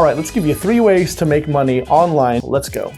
All right, let's give you 3 ways to make money online. Let's go.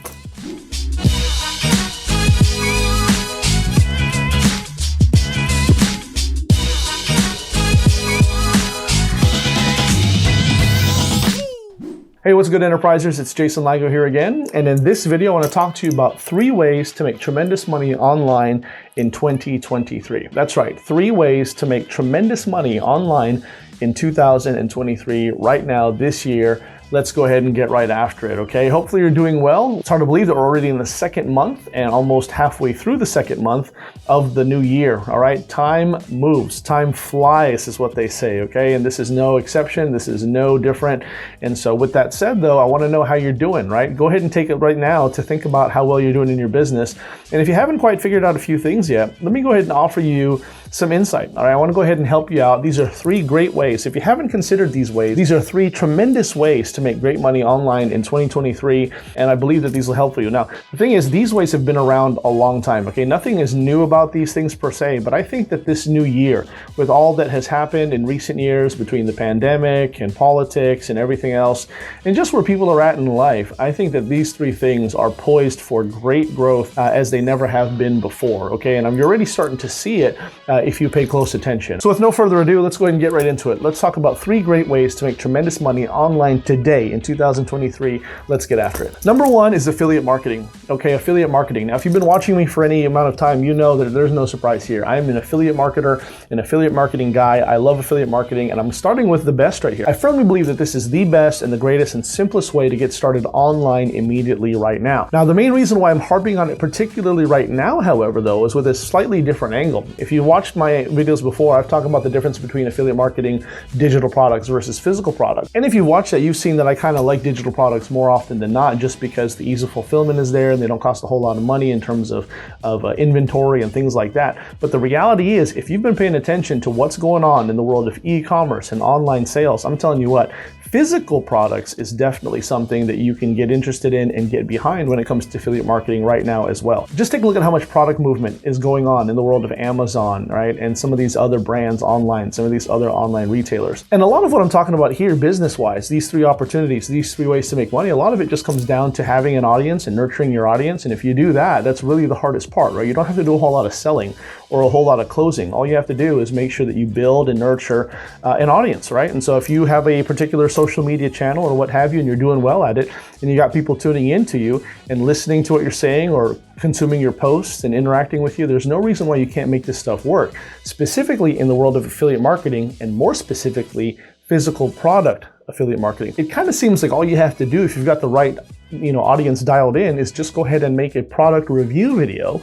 Hey, what's good, enterprisers? It's Jason Ligo here again. And in this video, I want to talk to you about 3 ways to make tremendous money online in 2023. That's right, 3 ways to make tremendous money online in 2023, right now, this year. Let's go ahead and get right after it, okay? Hopefully you're doing well. It's hard to believe that we're already in the 2nd month and almost halfway through the 2nd month of the new year, all right? Time moves, time flies is what they say, okay? And this is no exception, this is no different. And so with that said though, I wanna know how you're doing, right? Go ahead and take it right now to think about how well you're doing in your business. And if you haven't quite figured out a few things yet, let me go ahead and offer you some insight, all right? I wanna go ahead and help you out. These are 3 great ways. If you haven't considered these ways, these are 3 tremendous ways to make great money online in 2023, and I believe that these will help you. Now, the thing is, these ways have been around a long time, okay? Nothing is new about these things per se, but I think that this new year, with all that has happened in recent years between the pandemic and politics and everything else, and just where people are at in life, I think that these 3 things are poised for great growth as they never have been before, okay? And I'm already starting to see it if you pay close attention. So with no further ado, let's go ahead and get right into it. Let's talk about 3 great ways to make tremendous money online today in 2023. Let's get after it. Number 1 is affiliate marketing. Okay, affiliate marketing. Now, if you've been watching me for any amount of time, you know that there's no surprise here. I am an affiliate marketer, an affiliate marketing guy. I love affiliate marketing, and I'm starting with the best right here. I firmly believe that this is the best and the greatest and simplest way to get started online immediately right now. Now, the main reason why I'm harping on it particularly right now, however, though, is with a slightly different angle. If you watched my videos before, I've talked about the difference between affiliate marketing, digital products versus physical products. And if you've watched that, you've seen that I kind of like digital products more often than not, just because the ease of fulfillment is there and they don't cost a whole lot of money in terms of inventory and things like that. But the reality is, if you've been paying attention to what's going on in the world of e-commerce and online sales, I'm telling you what, physical products is definitely something that you can get interested in and get behind when it comes to affiliate marketing right now as well. Just take a look at how much product movement is going on in the world of Amazon, right? And some of these other brands online, some of these other online retailers. And a lot of what I'm talking about here business-wise, these 3 opportunities, these 3 ways to make money, a lot of it just comes down to having an audience and nurturing your audience. And if you do that, that's really the hardest part, right? You don't have to do a whole lot of selling or a whole lot of closing. All you have to do is make sure that you build and nurture an audience, right? And so if you have a particular social media channel or what have you, and you're doing well at it, and you got people tuning into you and listening to what you're saying or consuming your posts and interacting with you, there's no reason why you can't make this stuff work. Specifically in the world of affiliate marketing, and more specifically, physical product affiliate marketing. It kind of seems like all you have to do, if you've got the right audience dialed in, is just go ahead and make a product review video.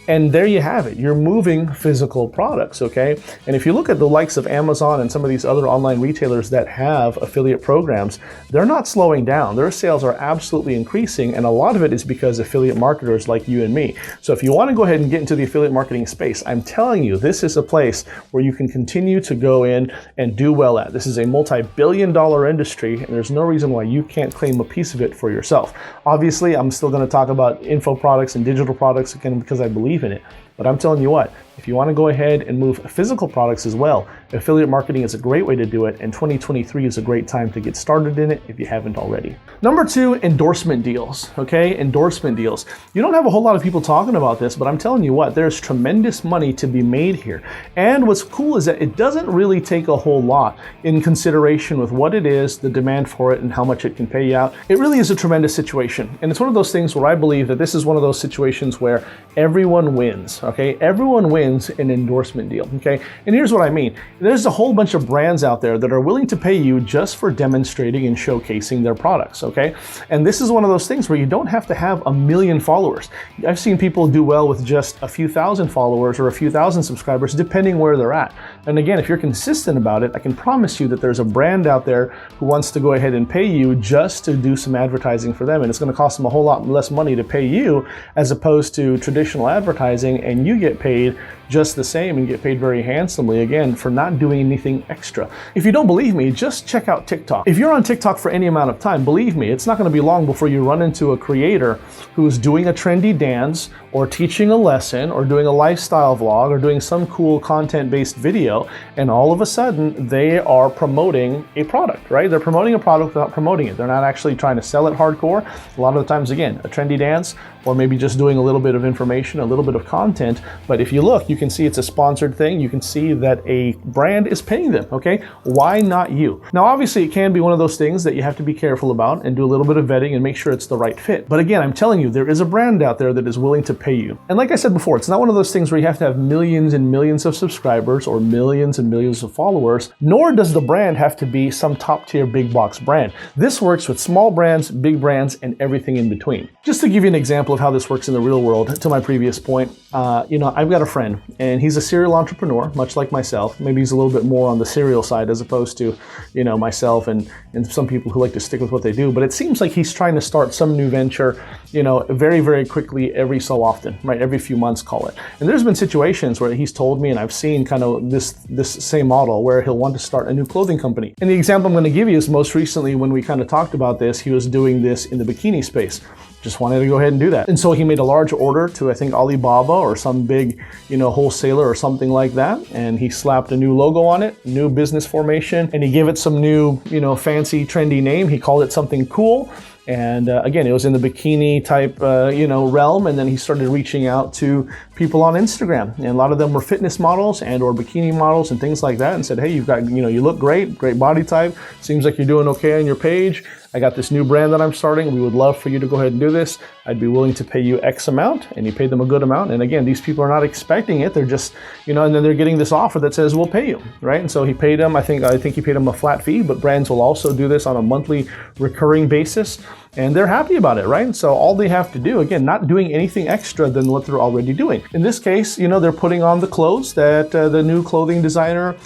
And there you have it. You're moving physical products, okay? And if you look at the likes of Amazon and some of these other online retailers that have affiliate programs, they're not slowing down. Their sales are absolutely increasing, and a lot of it is because affiliate marketers like you and me. So if you want to go ahead and get into the affiliate marketing space, I'm telling you, this is a place where you can continue to go in and do well at. This is a multi-billion-dollar industry, and there's no reason why you can't claim a piece of it for yourself. Obviously, I'm still going to talk about info products and digital products again because I believe in it. But I'm telling you what, if you want to go ahead and move physical products as well, affiliate marketing is a great way to do it, and 2023 is a great time to get started in it if you haven't already. Number 2, endorsement deals, okay? Endorsement deals. You don't have a whole lot of people talking about this, but I'm telling you what, there's tremendous money to be made here. And what's cool is that it doesn't really take a whole lot in consideration with what it is, the demand for it, and how much it can pay you out. It really is a tremendous situation. And it's one of those things where I believe that this is one of those situations where everyone wins, okay? Everyone wins an endorsement deal, okay? And here's what I mean. There's a whole bunch of brands out there that are willing to pay you just for demonstrating and showcasing their products, okay? And this is one of those things where you don't have to have 1 million followers. I've seen people do well with just a few thousand followers or a few thousand subscribers, depending where they're at. And again, if you're consistent about it, I can promise you that there's a brand out there who wants to go ahead and pay you just to do some advertising for them. And it's going to cost them a whole lot less money to pay you as opposed to traditional advertising, and you get paid just the same and get paid very handsomely, again, for not doing anything extra. If you don't believe me, just check out TikTok. If you're on TikTok for any amount of time, believe me, it's not going to be long before you run into a creator who's doing a trendy dance or teaching a lesson or doing a lifestyle vlog or doing some cool content-based video, and all of a sudden they are promoting a product, right? They're promoting a product without promoting it. They're not actually trying to sell it hardcore. A lot of the times, again, a trendy dance, or maybe just doing a little bit of information, a little bit of content. But if you look, you can see it's a sponsored thing. You can see that a brand is paying them, okay? Why not you? Now, obviously, it can be one of those things that you have to be careful about and do a little bit of vetting and make sure it's the right fit. But again, I'm telling you, there is a brand out there that is willing to pay you. And like I said before, it's not one of those things where you have to have millions and millions of subscribers or millions and millions of followers, nor does the brand have to be some top-tier big box brand. This works with small brands, big brands, and everything in between. Just to give you an example of how this works in the real world, to my previous point, I've got a friend, and he's a serial entrepreneur, much like myself. Maybe he's a little bit more on the serial side as opposed to, myself and some people who like to stick with what they do. But it seems like he's trying to start some new venture, very, very quickly every so often, right? Every few months, call it. And there's been situations where he's told me, and I've seen kind of this same model where he'll want to start a new clothing company. And the example I'm going to give you is most recently when we kind of talked about this, he was doing this in the bikini space. Just wanted to go ahead and do that. And so he made a large order to, I think, Alibaba or some big, wholesaler or something like that. And he slapped a new logo on it, new business formation, and he gave it some new, fancy, trendy name. He called it something cool. And again, it was in the bikini type, realm. And then he started reaching out to people on Instagram. And a lot of them were fitness models and or bikini models and things like that, and said, hey, you've got, you look great body type. Seems like you're doing okay on your page. I got this new brand that I'm starting. We would love for you to go ahead and do this. I'd be willing to pay you X amount. And he paid them a good amount. And again, these people are not expecting it. They're just, and then they're getting this offer that says, we'll pay you, right? And so he paid them, I think he paid them a flat fee, but brands will also do this on a monthly recurring basis. And they're happy about it, right? So all they have to do, again, not doing anything extra than what they're already doing. In this case, they're putting on the clothes that the new clothing designer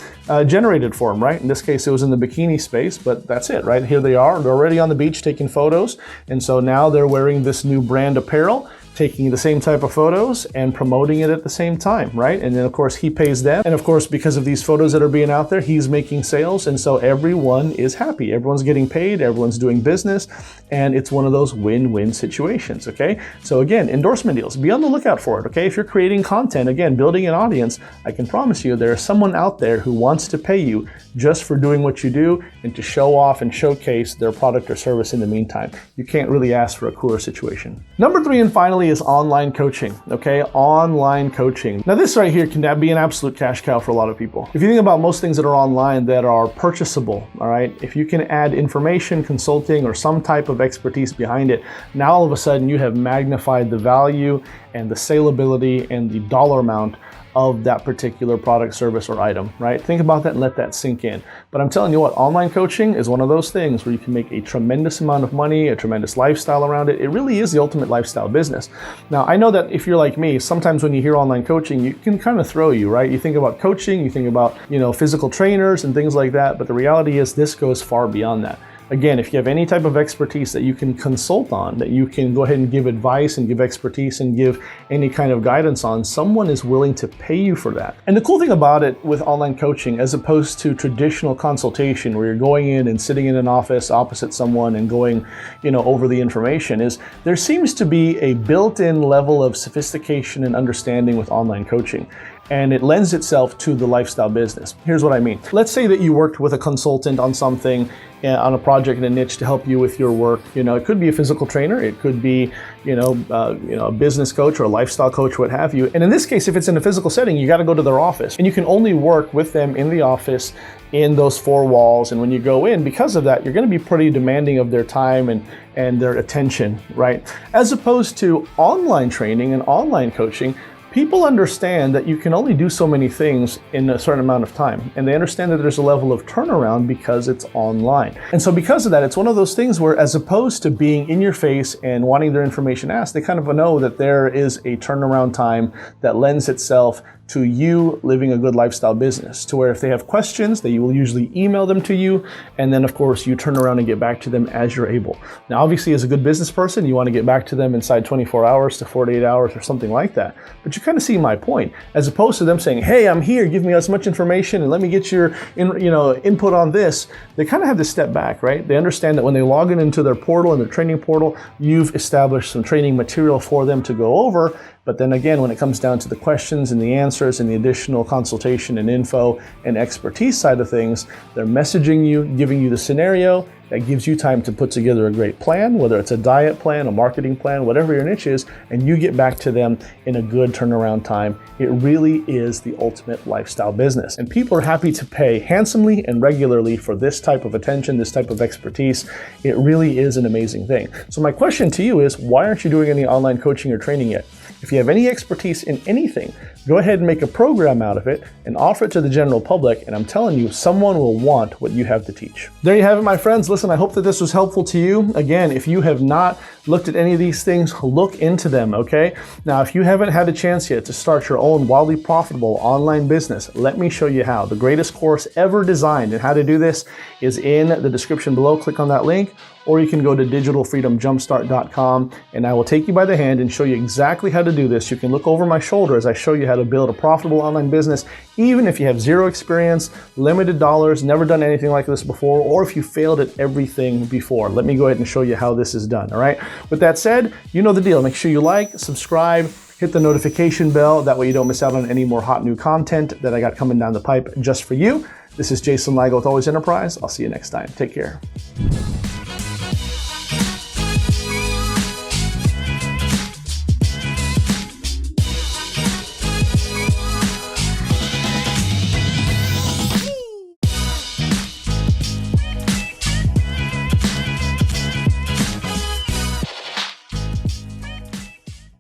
generated for them, right? In this case, it was in the bikini space, but that's it, right? Here they are. They're already on the beach taking photos. And so now they're wearing this new brand apparel, taking the same type of photos and promoting it at the same time, right? And then of course he pays them. And of course, because of these photos that are being out there, he's making sales. And so everyone is happy. Everyone's getting paid, everyone's doing business. And it's one of those win-win situations, okay? So again, endorsement deals, be on the lookout for it, okay? If you're creating content, again, building an audience, I can promise you there is someone out there who wants to pay you just for doing what you do and to show off and showcase their product or service in the meantime. You can't really ask for a cooler situation. Number 3 and finally is online coaching, okay? Online coaching. Now this right here can be an absolute cash cow for a lot of people. If you think about most things that are online that are purchasable, all right? If you can add information, consulting, or some type of expertise behind it, now all of a sudden you have magnified the value and the saleability and the dollar amount of that particular product, service, or item, right? Think about that and let that sink in. But I'm telling you what, online coaching is one of those things where you can make a tremendous amount of money, a tremendous lifestyle around it. It really is the ultimate lifestyle business. Now, I know that if you're like me, sometimes when you hear online coaching, you can kind of throw you, right? You think about coaching, you think about, physical trainers and things like that. But the reality is this goes far beyond that. Again, if you have any type of expertise that you can consult on, that you can go ahead and give advice and give expertise and give any kind of guidance on, someone is willing to pay you for that. And the cool thing about it with online coaching, as opposed to traditional consultation where you're going in and sitting in an office opposite someone and going, over the information, is there seems to be a built-in level of sophistication and understanding with online coaching. And it lends itself to the lifestyle business. Here's what I mean. Let's say that you worked with a consultant on something, on a project in a niche to help you with your work. It could be a physical trainer, it could be, a business coach or a lifestyle coach, what have you. And in this case, if it's in a physical setting, you got to go to their office, and you can only work with them in the office in those 4 walls. And when you go in, because of that, you're going to be pretty demanding of their time and their attention, right? As opposed to online training and online coaching, people understand that you can only do so many things in a certain amount of time. And they understand that there's a level of turnaround because it's online. And so because of that, it's one of those things where, as opposed to being in your face and wanting their information asked, they kind of know that there is a turnaround time that lends itself to you living a good lifestyle business, to where if they have questions, they will usually email them to you, and then of course you turn around and get back to them as you're able. Now obviously as a good business person, you want to get back to them inside 24 hours to 48 hours or something like that. But you kind of see my point, as opposed to them saying, hey, I'm here, give me as much information and let me get your input on this. They kind of have to step back, right? They understand that when they log into their portal and their training portal, you've established some training material for them to go over. But then again, when it comes down to the questions and the answers and the additional consultation and info and expertise side of things, they're messaging you, giving you the scenario that gives you time to put together a great plan, whether it's a diet plan, a marketing plan, whatever your niche is, and you get back to them in a good turnaround time. It really is the ultimate lifestyle business. And people are happy to pay handsomely and regularly for this type of attention, this type of expertise. It really is an amazing thing. So my question to you is, why aren't you doing any online coaching or training yet? If you have any expertise in anything, go ahead and make a program out of it and offer it to the general public, and I'm telling you, someone will want what you have to teach. There you have it, my friends. Listen, I hope that this was helpful to you. Again, if you have not looked at any of these things, look into them, okay? Now, if you haven't had a chance yet to start your own wildly profitable online business, let me show you how. The greatest course ever designed and how to do this is in the description below. Click on that link, or you can go to digitalfreedomjumpstart.com and I will take you by the hand and show you exactly how to do this. You can look over my shoulder as I show you how to build a profitable online business, even if you have zero experience, limited dollars, never done anything like this before, or if you failed at everything before. Let me go ahead and show you how this is done, all right? With that said, you know the deal. Make sure you like, subscribe, hit the notification bell. That way you don't miss out on any more hot new content that I got coming down the pipe just for you. This is Jason Ligo with Always Enterprise. I'll see you next time. Take care.